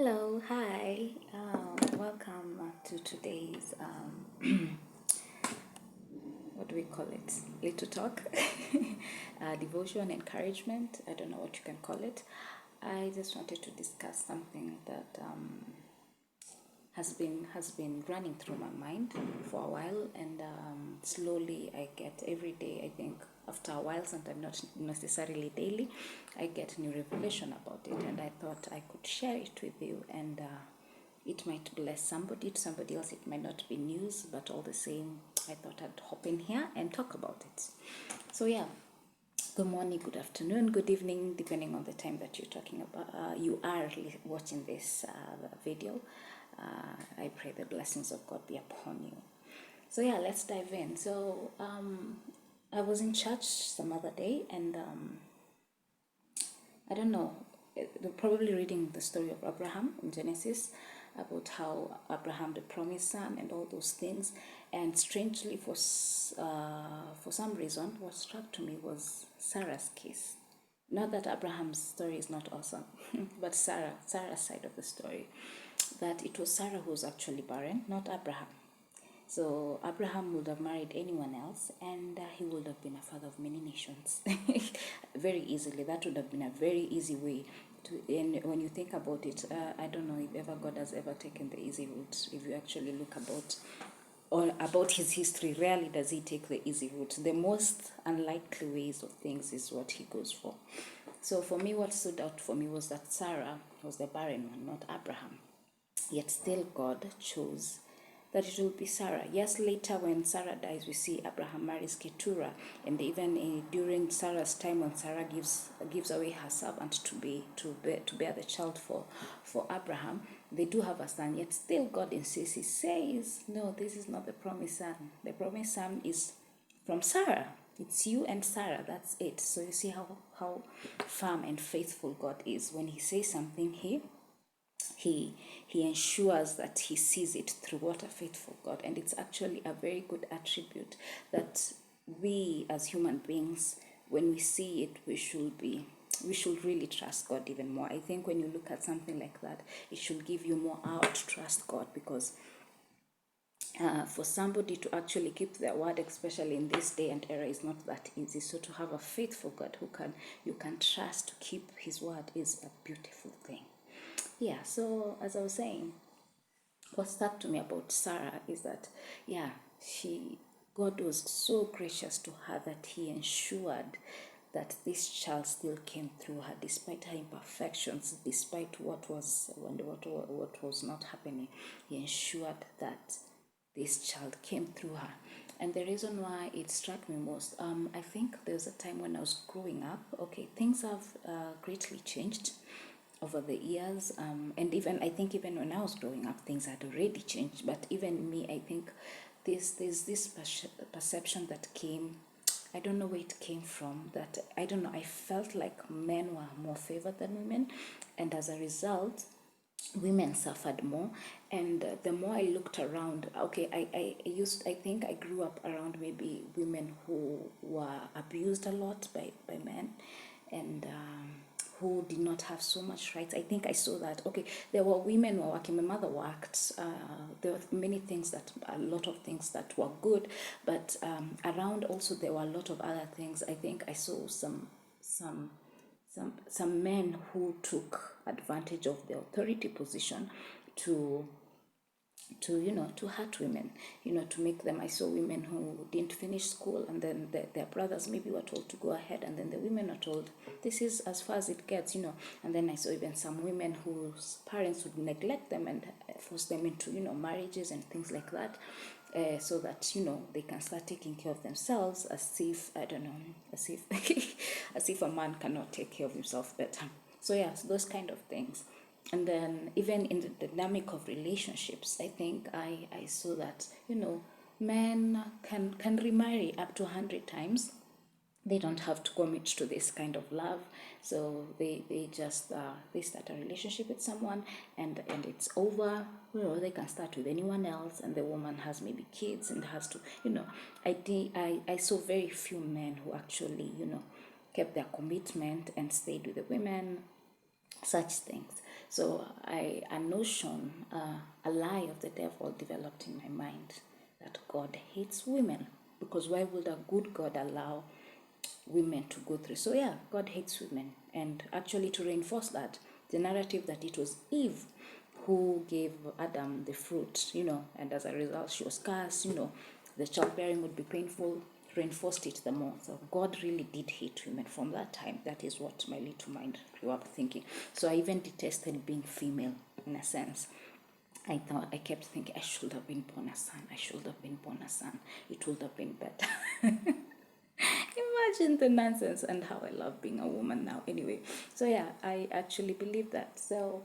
Hello, hi, welcome to today's what do we call it? Little talk, devotion, encouragement. I don't know what you can call it. I just wanted to discuss something that has been running through my mind for a while, and slowly I get every day. I think after a while, sometimes not necessarily daily, I get new revelation about it, and I thought I could share it with you, and it might bless somebody. To somebody else, it might not be news, but all the same, I thought I'd hop in here and talk about it. So yeah, good morning, good afternoon, good evening, depending on the time that you're talking about. You are watching this video. I pray the blessings of God be upon you. So yeah, let's dive in. So I was in church some other day, and I don't know, probably reading the story of Abraham in Genesis, about how Abraham, the promised son, and all those things. And strangely, for some reason, what struck to me was Sarah's case. Not that Abraham's story is not awesome, but Sarah's side of the story. That it was Sarah who was actually barren, not Abraham. So Abraham would have married anyone else, and he would have been a father of many nations very easily. That would have been a very easy way to. And when you think about it, I don't know if ever God has ever taken the easy route. If you actually look about his history, rarely does he take the easy route. The most unlikely ways of things is what he goes for. So for me, what stood out for me was that Sarah was the barren one, not Abraham. Yet still God chose that it will be Sarah. Yes, later when Sarah dies, we see Abraham marries Keturah, and even during Sarah's time, when Sarah gives away her servant to bear the child for Abraham, they do have a son. Yet still God insists. He says, "No, this is not the promised son. The promised son is from Sarah. It's you and Sarah. That's it." So you see how firm and faithful God is. When He says something, he ensures that he sees it through. What a faithful God. And it's actually a very good attribute that we as human beings, when we see it, we should really trust God even more. I think when you look at something like that, it should give you more out to trust God, because for somebody to actually keep their word, especially in this day and era, is not that easy. So to have a faithful God you can trust to keep his word is a beautiful thing. Yeah, so as I was saying, what stuck to me about Sarah is that, yeah, God was so gracious to her that he ensured that this child still came through her, despite her imperfections, despite what was not happening. He ensured that this child came through her. And the reason why it struck me most, I think there's a time when I was growing up. Okay, things have greatly changed over the years, and I think even when I was growing up, things had already changed. But even me, I think there's this perception that came. I don't know where it came from. That I don't know. I felt like men were more favored than women, and as a result, women suffered more. And the more I looked around, okay, I think I grew up around maybe women who were abused a lot by men, and who did not have so much rights. I think I saw that, okay, there were women who were working. My mother worked. There were a lot of things that were good, but around also there were a lot of other things. I think I saw some men who took advantage of the authority position to hurt women, to make them. I saw women who didn't finish school, and then their brothers maybe were told to go ahead, and then the women are told, this is as far as it gets, and then I saw even some women whose parents would neglect them and force them into, marriages and things like that, so that, they can start taking care of themselves, as if, I don't know, as if as if a man cannot take care of himself better. So yes, those kind of things. And then even in the dynamic of relationships, I think I saw that, men can remarry up to 100 times. They don't have to commit to this kind of love. So they just they start a relationship with someone, and it's over. They can start with anyone else, and the woman has maybe kids and has to, I saw very few men who actually, kept their commitment and stayed with the women, such things. So a notion, a lie of the devil developed in my mind that God hates women, because why would a good God allow women to go through? So yeah, God hates women. And actually, to reinforce that, the narrative that it was Eve who gave Adam the fruit, and as a result she was cursed, the childbearing would be painful, reinforced it the more. So God really did hate women from that time. That is what my little mind grew up thinking. So I even detested being female in a sense. I kept thinking, I should have been born a son. I should have been born a son. It would have been better. Imagine the nonsense, and how I love being a woman now. Anyway, so yeah, I actually believe that. So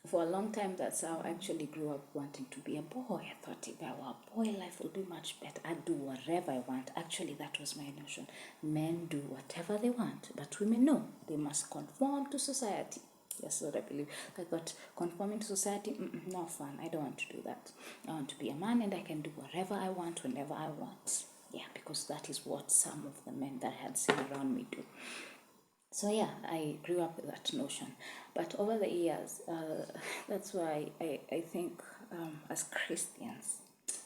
for a long time, that's how I actually grew up wanting to be a boy. I thought, if I were a boy, life would be much better. I'd do whatever I want. Actually, that was my notion. Men do whatever they want, but women, no, they must conform to society. That's what I believe. I thought conforming to society, no fun. I don't want to do that. I want to be a man, and I can do whatever I want whenever I want. Yeah, because that is what some of the men that I had seen around me do. So yeah, I grew up with that notion. But over the years, that's why I think as Christians,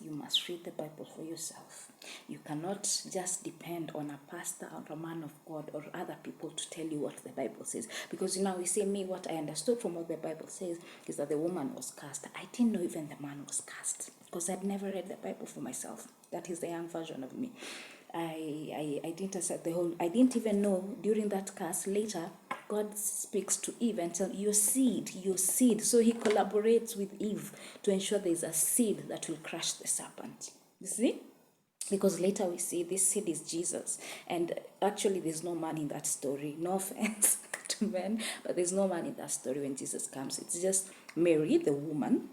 you must read the Bible for yourself. You cannot just depend on a pastor or a man of God or other people to tell you what the Bible says. Because we say, what I understood from what the Bible says is that the woman was cast. I didn't know even the man was cast, because I'd never read the Bible for myself. That is the young version of me. I didn't accept I didn't even know during that curse. Later, God speaks to Eve and tells your seed. So he collaborates with Eve to ensure there's a seed that will crush the serpent. You see? Because later we see this seed is Jesus. And actually there's no man in that story. No offense to men, but there's no man in that story when Jesus comes. It's just Mary, the woman,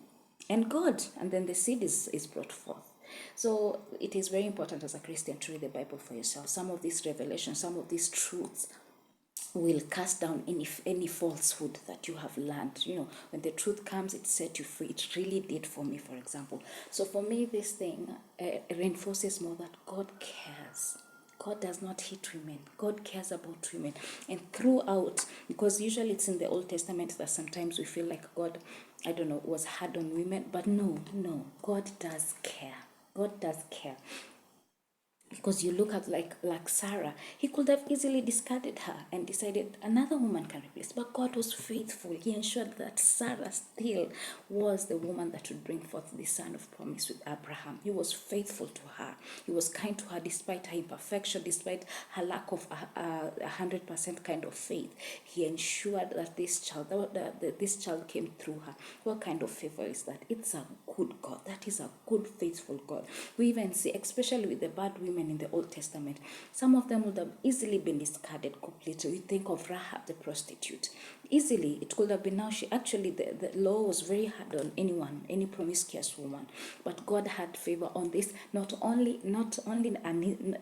and God. And then the seed is brought forth. So it is very important as a Christian to read the Bible for yourself. Some of these revelations, some of these truths will cast down any falsehood that you have learned. When the truth comes, it set you free. It really did for me, for example. So for me, this thing reinforces more that God cares. God does not hate women. God cares about women. And throughout, because usually it's in the Old Testament that sometimes we feel like God, was hard on women. But no, God does care. God does care. Because you look at like Sarah, he could have easily discarded her and decided another woman can replace. But God was faithful. He ensured that Sarah still was the woman that would bring forth the son of promise with Abraham. He was faithful to her. He was kind to her despite her imperfection, despite her lack of 100% kind of faith. He ensured that this child came through her. What kind of favor is that? It's a good God. That is a good, faithful God. We even see, especially with the bad women in the Old Testament, some of them would have easily been discarded completely. We think of Rahab the prostitute. Easily, it could have been now. The law was very hard on anyone, any promiscuous woman. But God had favor on this.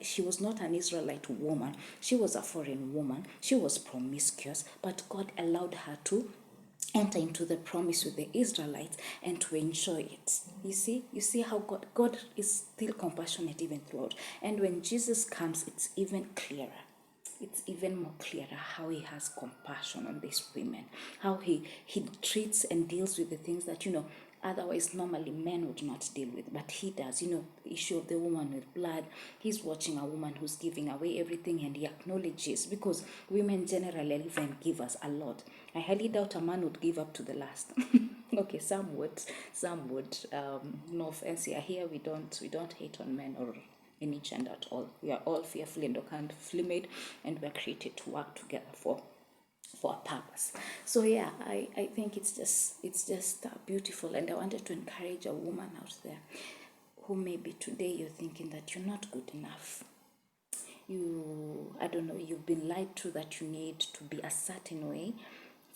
She was not an Israelite woman. She was a foreign woman. She was promiscuous, but God allowed her to enter into the promise with the Israelites and to enjoy it. You see how God is still compassionate even throughout. And when Jesus comes, it's even clearer. It's even more clearer how he has compassion on these women, how he treats and deals with the things that, otherwise normally men would not deal with, but he does. The issue of the woman with blood, he's watching a woman who's giving away everything, and he acknowledges, because women generally even give us a lot. I highly doubt a man would give up to the last. Okay, some would. No offense here. We don't hate on men or any gender at all. We are all fearfully and wonderfully made, and we are created to work together for a purpose. So yeah, I think it's just beautiful, and I wanted to encourage a woman out there who maybe today you're thinking that you're not good enough. You've been lied to that you need to be a certain way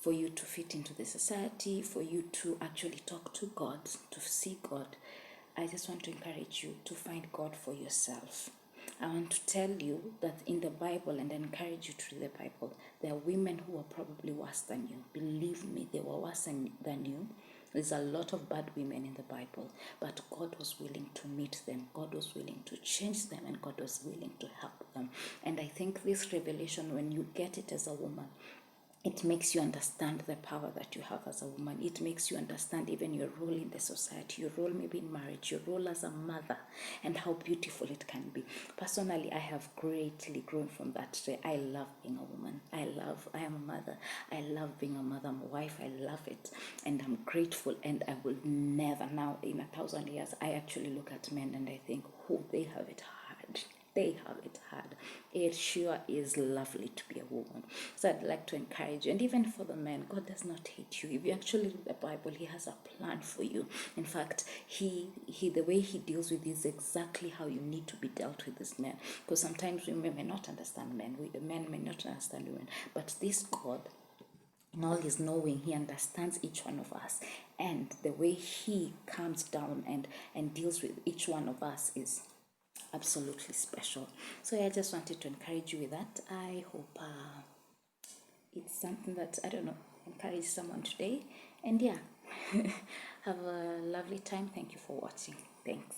for you to fit into the society, for you to actually talk to God, to see God. I just want to encourage you to find God for yourself. I want to tell you that in the Bible, and I encourage you to read the Bible, there are women who are probably worse than you. Believe me, they were worse than you. There's a lot of bad women in the Bible, but God was willing to meet them. God was willing to change them, and God was willing to help them. And I think this revelation, when you get it as a woman, it makes you understand the power that you have as a woman. It makes you understand even your role in the society, your role maybe in marriage, your role as a mother, and how beautiful it can be. Personally, I have greatly grown from that today. I love being a woman. I am a mother. I love being a mother. I'm a wife. I love it. And I'm grateful. And I will never, now in 1,000 years, I actually look at men and I think, oh, they have it hard. They have it hard. It sure is lovely to be a woman. So I'd like to encourage you, and even for the men, God does not hate you. If you actually read the Bible, He has a plan for you. In fact, He the way He deals with you is exactly how you need to be dealt with as men. Because sometimes women may not understand men, men may not understand women, but this God, in all His knowing, He understands each one of us, and the way He comes down and deals with each one of us is absolutely special. So yeah, I just wanted to encourage you with that. I hope it's something that, I don't know, encourage someone today. And yeah, have a lovely time. Thank you for watching. Thanks.